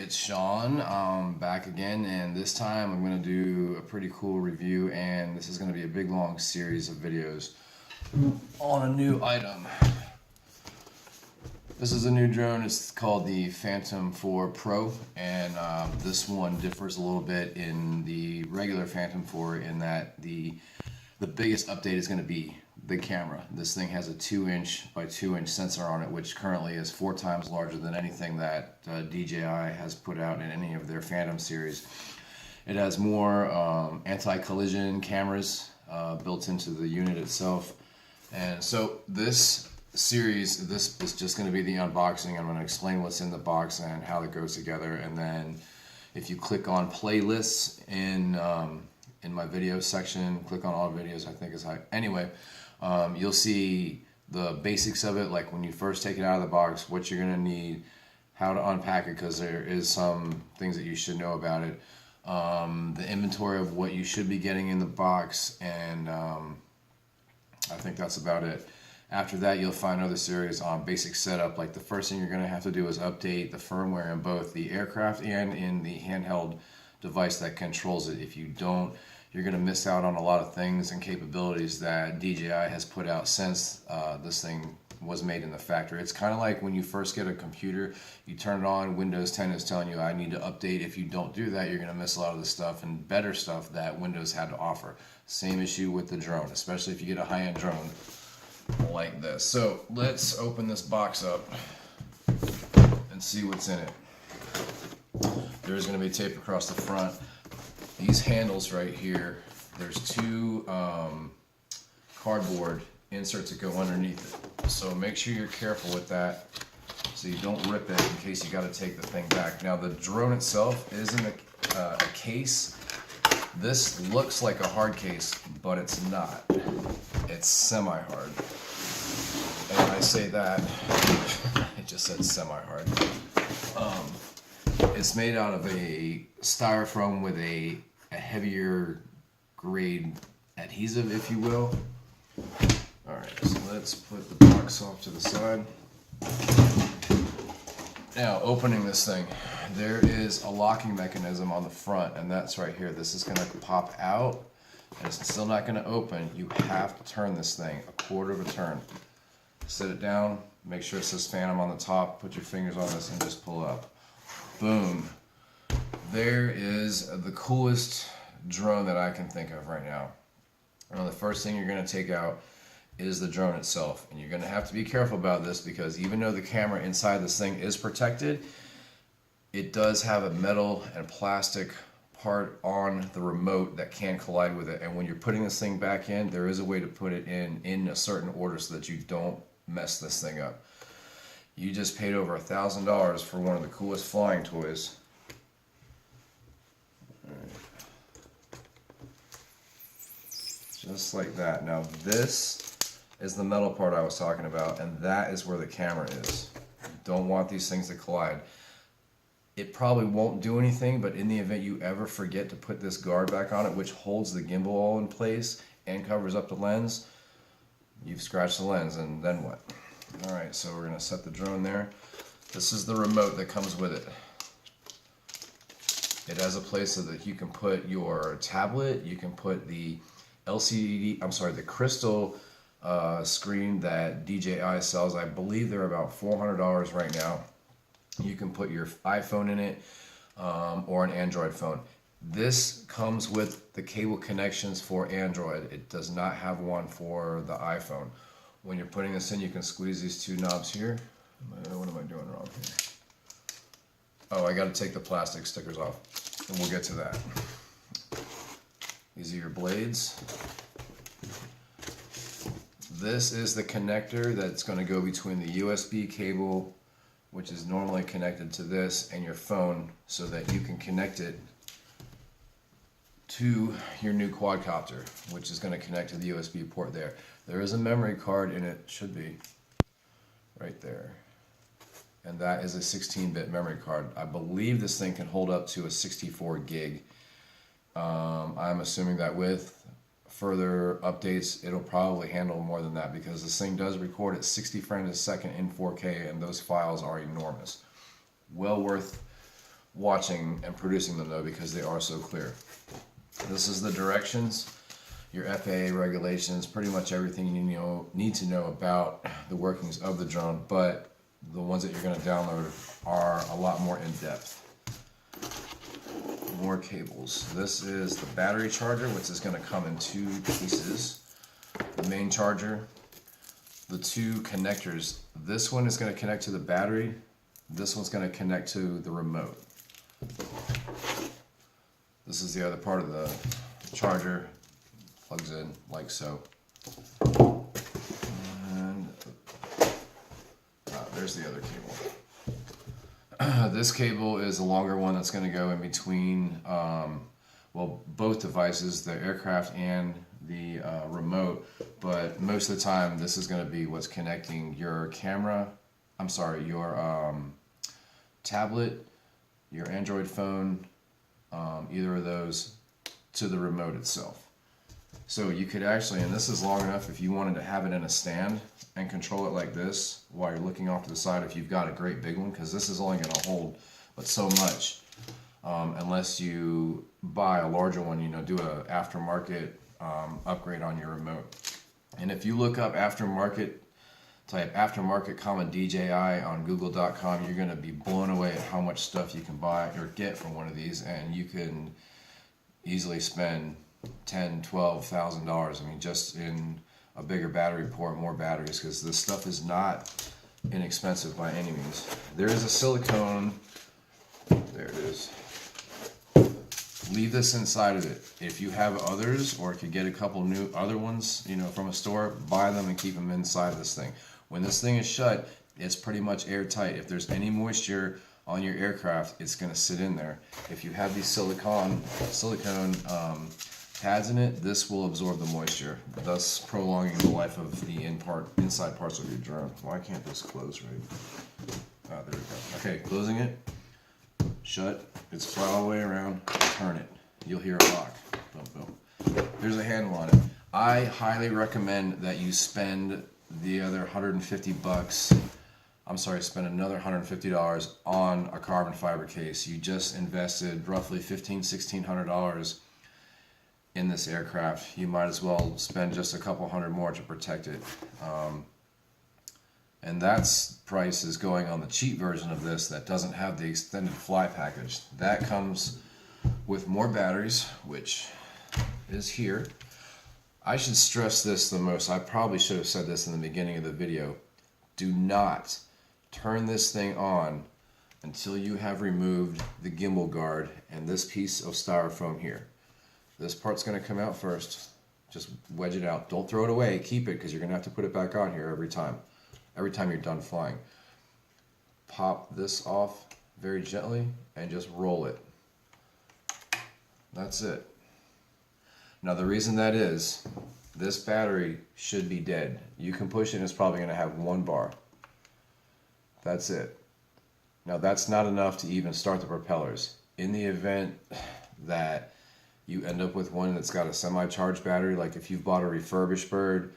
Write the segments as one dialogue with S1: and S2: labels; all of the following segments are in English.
S1: it's Shawn. Back again, and this time I'm going to do a pretty cool review, and this is going to be a big long series of videos on a new item. This is a new drone. It's called the Phantom 4 Pro, and this one differs a little bit in the regular Phantom 4 in that the biggest update is going to be the camera. This thing has a 2" by 2" sensor on it, which currently is 4 times larger than anything that DJI has put out in any of their Phantom series. It has more anti-collision cameras built into the unit itself. And so this series, this is just going to be the unboxing. I'm going to explain what's in the box and how it goes together. And then if you click on playlists in my video section, click on all videos, I think is how. Anyway, you'll see the basics of it, like when you first take it out of the box, what you're going to need, how to unpack it, because there is some things that you should know about it, the inventory of what you should be getting in the box, and I think that's about it. After that, you'll find other series on basic setup. Like the first thing you're going to have to do is update the firmware in both the aircraft and in the handheld device that controls it. If you don't, you're going to miss out on a lot of things and capabilities that DJI has put out since this thing was made in the factory. It's kind of like when you first get a computer, you turn it on, Windows 10 is telling you I need to update. If you don't do that, you're going to miss a lot of the stuff and better stuff that Windows had to offer. Same issue with the drone, especially if you get a high-end drone like this. So let's open this box up and see what's in it. There's going to be tape across the front. These handles right here, there's 2 cardboard inserts that go underneath it. So make sure you're careful with that so you don't rip it in case you got to take the thing back. Now the drone itself is in a case. This looks like a hard case, but it's not. It's semi-hard. And when I say that, it just said semi-hard. It's made out of a styrofoam with a heavier grade adhesive, if you will. Alright, so let's put the box off to the side. Now, opening this thing, there is a locking mechanism on the front, and that's right here. This is going to pop out, and it's still not going to open. You have to turn this thing a quarter of a turn. Set it down, make sure it says Phantom on the top, put your fingers on this, and just pull up. Boom. There is the coolest drone that I can think of right now. The first thing you're going to take out is the drone itself, and you're going to have to be careful about this because even though the camera inside this thing is protected, it does have a metal and plastic part on the remote that can collide with it. And when you're putting this thing back in, there is a way to put it in a certain order so that you don't mess this thing up. You just paid over $1,000 for one of the coolest flying toys. Just like that. Now this is the metal part I was talking about, and that is where the camera is. You don't want these things to collide. It probably won't do anything, but in the event you ever forget to put this guard back on it, which holds the gimbal all in place and covers up the lens, you've scratched the lens, and then what? Alright, so we're going to set the drone there. This is the remote that comes with it. It has a place so that you can put your tablet, you can put the the crystal screen that DJI sells. I believe they're about $400 right now. You can put your iPhone in it or an Android phone. This comes with the cable connections for Android. It does not have one for the iPhone. When you're putting this in, you can squeeze these 2 knobs here. What am I doing wrong here? Oh, I got to take the plastic stickers off, and we'll get to that. These are your blades. This is the connector that's going to go between the USB cable, which is normally connected to this, and your phone so that you can connect it to your new quadcopter, which is going to connect to the USB port there. There is a memory card in it, should be right there. And that is a 16-bit memory card. I believe this thing can hold up to a 64 gig. I'm assuming that with further updates, it'll probably handle more than that because this thing does record at 60 frames a second in 4K, and those files are enormous. Well worth watching and producing them though, because they are so clear. This is the directions, your FAA regulations, pretty much everything you need to know about the workings of the drone, but the ones that you're going to download are a lot more in depth. More cables. This is the battery charger, which is going to come in 2 pieces. The main charger, the 2 connectors. This one is going to connect to the battery. This one's going to connect to the remote. This is the other part of the charger. Plugs in like so. And there's the other cable. This cable is a longer one that's going to go in between, well, both devices, the aircraft and the remote, but most of the time this is going to be what's connecting your camera, your tablet, your Android phone, either of those, to the remote itself. So you could actually, and this is long enough if you wanted to have it in a stand and control it like this while you're looking off to the side if you've got a great big one, because this is only going to hold but so much, unless you buy a larger one, do a aftermarket upgrade on your remote. And if you look up type aftermarket DJI on google.com, you're going to be blown away at how much stuff you can buy or get from one of these, and you can easily spend $10,000-$12,000. I mean, just in a bigger battery port, more batteries, because this stuff is not inexpensive by any means. There is a silicone, there it is. Leave this inside of it. If you have others, or could get a couple new other ones, from a store, buy them and keep them inside this thing. When this thing is shut, it's pretty much airtight. If there's any moisture on your aircraft, it's going to sit in there. If you have these silicone pads in it, this will absorb the moisture, thus prolonging the life of the inside parts of your drone. Why can't this close right? Oh, there we go. Okay, closing it. Shut. It's flat all the way around. Turn it. You'll hear a lock. Boom, boom. There's a handle on it. I highly recommend that you spend the other $150. Spend another $150 on a carbon fiber case. You just invested roughly $1,500-$1,600 in this aircraft. You might as well spend just a couple hundred more to protect it. And that's price is going on the cheap version of this that doesn't have the extended fly package. That comes with more batteries, which is here. I should stress this the most. I probably should have said this in the beginning of the video. Do not turn this thing on until you have removed the gimbal guard and this piece of styrofoam here. This part's going to come out first. Just wedge it out. Don't throw it away. Keep it, because you're going to have to put it back on here every time you're done flying. Pop this off very gently and just roll it. That's it. Now the reason that is, this battery should be dead. You can push it and it's probably going to have 1 bar. That's it. Now that's not enough to even start the propellers. In the event that you end up with one that's got a semi-charged battery, like if you've bought a refurbished bird,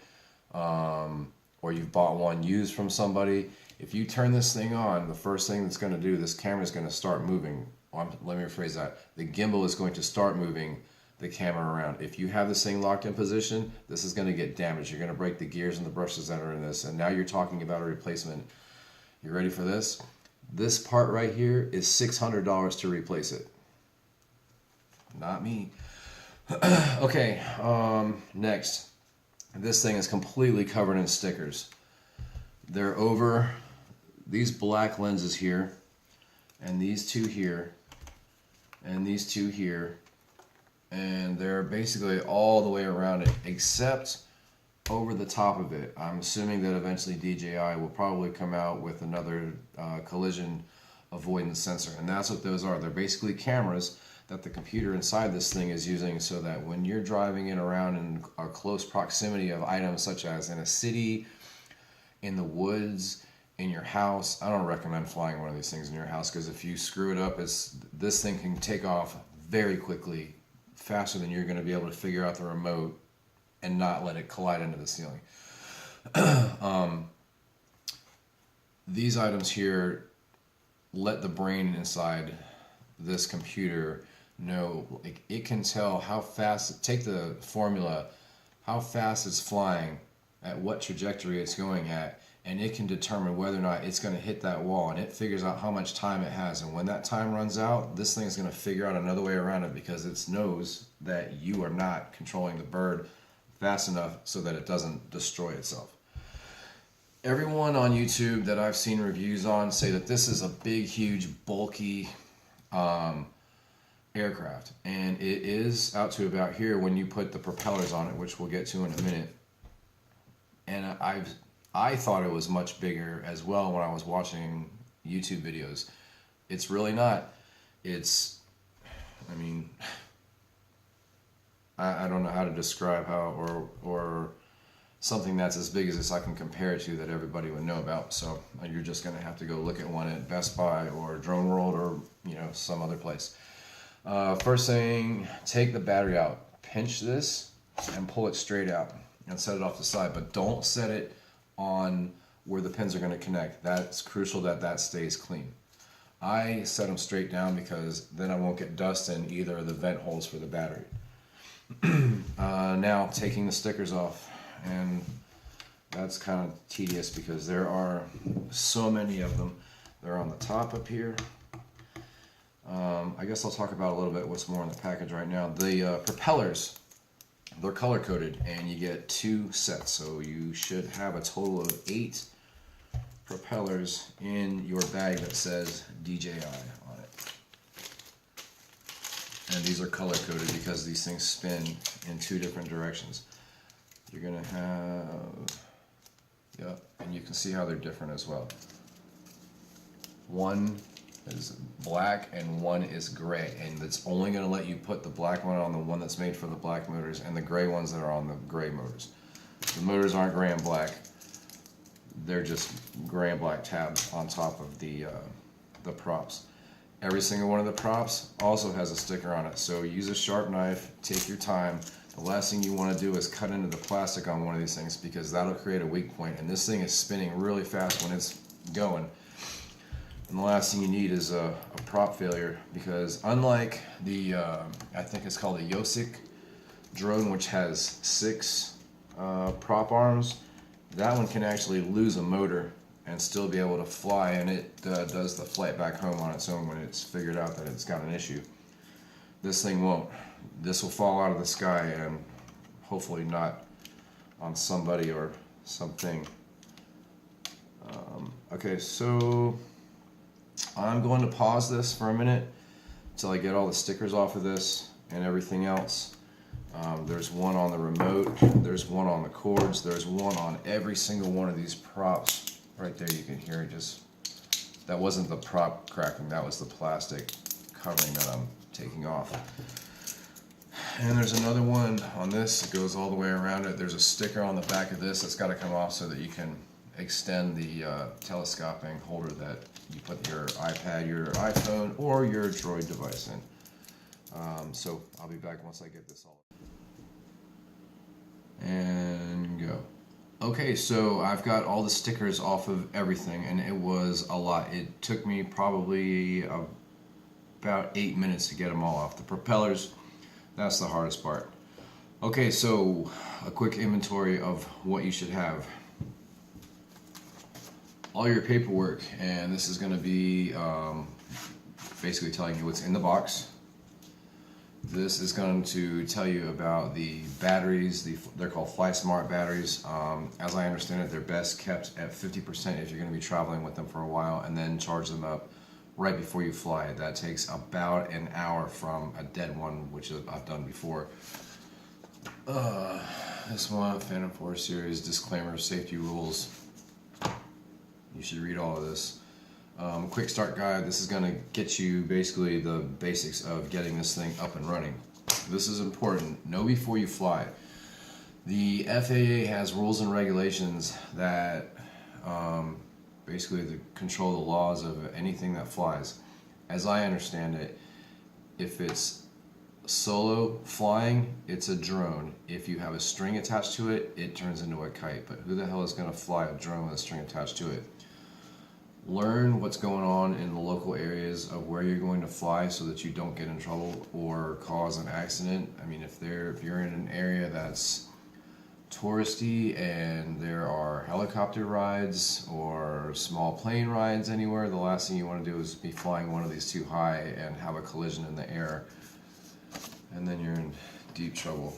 S1: or you've bought one used from somebody, if you turn this thing on, the first thing that's going to do, this camera is going to start moving. Let me rephrase that. The gimbal is going to start moving the camera around. If you have this thing locked in position, this is going to get damaged. You're going to break the gears and the brushes that are in this, and now you're talking about a replacement. You ready for this? This part right here is $600 to replace it. Not me. Okay, next. This thing is completely covered in stickers. They're over these black lenses here, and these 2 here, and these 2 here, and they're basically all the way around it, except over the top of it. I'm assuming that eventually DJI will probably come out with another collision avoidance sensor, and that's what those are. They're basically cameras that the computer inside this thing is using, so that when you're driving in around in a close proximity of items such as in a city, in the woods, in your house. I don't recommend flying one of these things in your house, because if you screw it up, this thing can take off very quickly, faster than you're going to be able to figure out the remote and not let it collide into the ceiling. These items here let the brain inside this computer know, like, it can tell how fast, take the formula, how fast it's flying, at what trajectory it's going at, and it can determine whether or not it's going to hit that wall, and it figures out how much time it has. And when that time runs out, this thing is going to figure out another way around it, because it knows that you are not controlling the bird fast enough so that it doesn't destroy itself. Everyone on YouTube that I've seen reviews on say that this is a big, huge, bulky aircraft, and it is out to about here when you put the propellers on it, which we'll get to in a minute. And I thought it was much bigger as well when I was watching YouTube videos. It's really not. It's, I mean, I don't know how to describe how, or something that's as big as this I can compare it to that everybody would know about. So you're just going to have to go look at one at Best Buy or Drone World or, you know, some other place. First thing, take the battery out. Pinch this and pull it straight out and set it off the side, but don't set it on where the pins are going to connect. That's crucial that that stays clean. I set them straight down because then I won't get dust in either of the vent holes for the battery. Now taking the stickers off, and that's kind of tedious because there are so many of them. They're on the top up here. I guess I'll talk about a little bit what's more in the package right now. The propellers, they're color coded, and you get 2 sets, so you should have a total of 8 propellers in your bag that says DJI on it. And these are color coded because these things spin in 2 different directions. You're gonna have, yep, and you can see how they're different as well. One is black and one is gray, and it's only going to let you put the black one on the one that's made for the black motors and the gray ones that are on the gray motors. The motors aren't gray and black, they're just gray and black tabs on top of the props. Every single one of the props also has a sticker on it, so use a sharp knife, take your time. The last thing you want to do is cut into the plastic on one of these things, because that'll create a weak point, and this thing is spinning really fast when it's going. And the last thing you need is a prop failure, because unlike the, I think it's called a Yosik drone, which has 6 prop arms, that one can actually lose a motor and still be able to fly, and it does the flight back home on its own when it's figured out that it's got an issue. This thing won't. This will fall out of the sky, and hopefully not on somebody or something. Okay, so I'm going to pause this for a minute until I get all the stickers off of this and everything else. There's one on the remote, there's one on the cords, there's one on every single one of these props. Right there you can hear it just, that wasn't the prop cracking, that was the plastic covering that I'm taking off. And there's another one on this, it goes all the way around it. There's a sticker on the back of this that's got to come off so that you can extend the telescoping holder that you put your iPad, your iPhone, or your Droid device in. So I'll be back once I get this all. And go. Okay, so I've got all the stickers off of everything, and it was a lot. It took me probably about 8 minutes to get them all off. The propellers, that's the hardest part. Okay, so a quick inventory of what you should have. All your paperwork, and this is going to be basically telling you what's in the box. This is going to tell you about the batteries. They're called FlySmart batteries. As I understand it, they're best kept at 50% if you're going to be traveling with them for a while, and then charge them up right before you fly. That takes about an hour from a dead one, which I've done before. This one, Phantom 4 series, disclaimer, safety rules. You should read all of this. Quick start guide. This is going to get you basically the basics of getting this thing up and running. This is important. Know before you fly. The FAA has rules and regulations that basically control the laws of anything that flies. As I understand it, if it's solo flying, it's a drone. If you have a string attached to it, it turns into a kite. But who the hell is going to fly a drone with a string attached to it? learn what's going on in the local areas of where you're going to fly so that you don't get in trouble or cause an accident. I mean, if you're in an area that's touristy and there are helicopter rides or small plane rides anywhere, the last thing you want to do is be flying one of these too high and have a collision in the air, and then you're in deep trouble.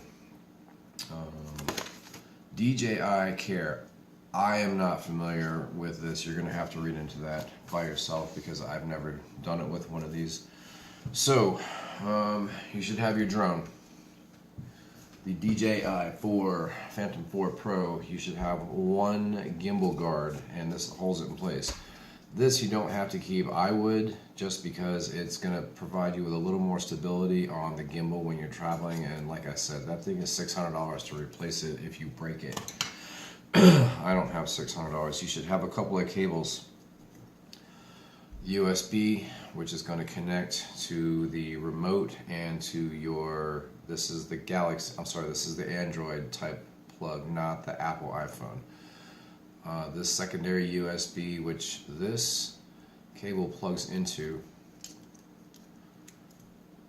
S1: DJI Care. I am not familiar with this. You're going to have to read into that by yourself because I've never done it with one of these. So, you should have your drone. The DJI Phantom 4 Pro, you should have one gimbal guard, and this holds it in place. This you don't have to keep. I would, just because it's going to provide you with a little more stability on the gimbal when you're traveling, and like I said, that thing is $600 to replace it if you break it. I don't have $600. You should have a couple of cables. USB, which is going to connect to the remote and to your, this is the Galaxy, I'm sorry, this is the Android type plug, not the Apple iPhone. This secondary USB, which this cable plugs into,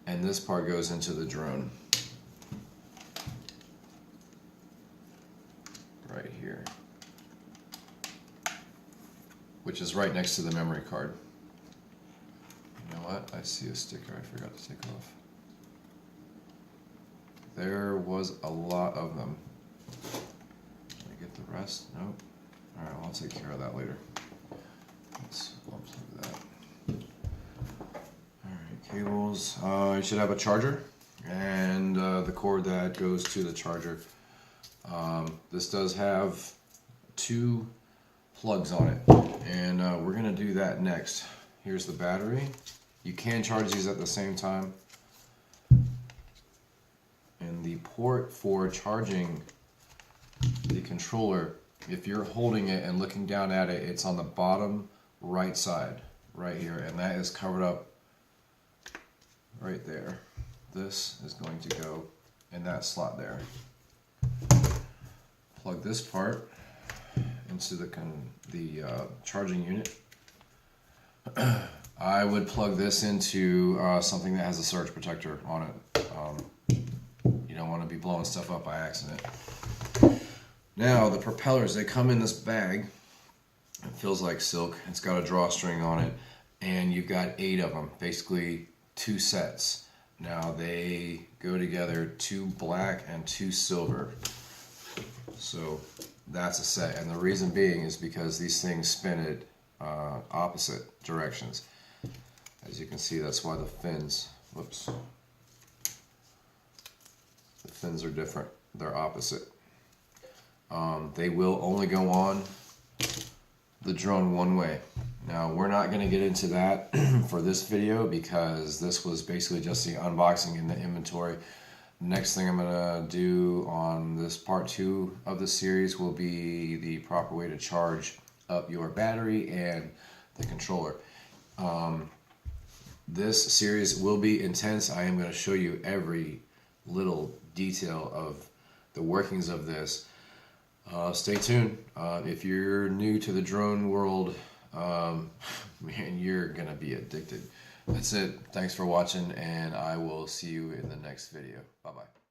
S1: and this part goes into the drone. Right here, which is right next to the memory card. You know what? I see a sticker I forgot to take off. There was a lot of them. Did I get the rest? Nope. Alright, well, I'll take care of that later. Let's unplug that. Alright, cables. You should have a charger and the cord that goes to the charger. This does have 2 plugs on it, and we're going to do that next. Here's the battery. You can charge these at the same time. And the port for charging the controller, if you're holding it and looking down at it, it's on the bottom right side, right here, and that is covered up right there. This is going to go in that slot there. Plug this part into the charging unit. I would plug this into something that has a surge protector on it. You don't want to be blowing stuff up by accident. Now the propellers, they come in this bag. It feels like silk. It's got a drawstring on it, and you've got 8 of them, basically 2 sets. Now they go together, 2 black and 2 silver. So that's a set, and the reason being is because these things spin at opposite directions. As you can see, that's why the fins, whoops, the fins are different. They're opposite. They will only go on the drone one way. Now, we're not going to get into that for this video because this was basically just the unboxing and the inventory. Next thing I'm going to do on this part 2 of the series will be the proper way to charge up your battery and the controller. This series will be intense. I am going to show you every little detail of the workings of this. Stay tuned. If you're new to the drone world, man, you're going to be addicted. That's it. Thanks for watching, and I will see you in the next video. Bye-bye.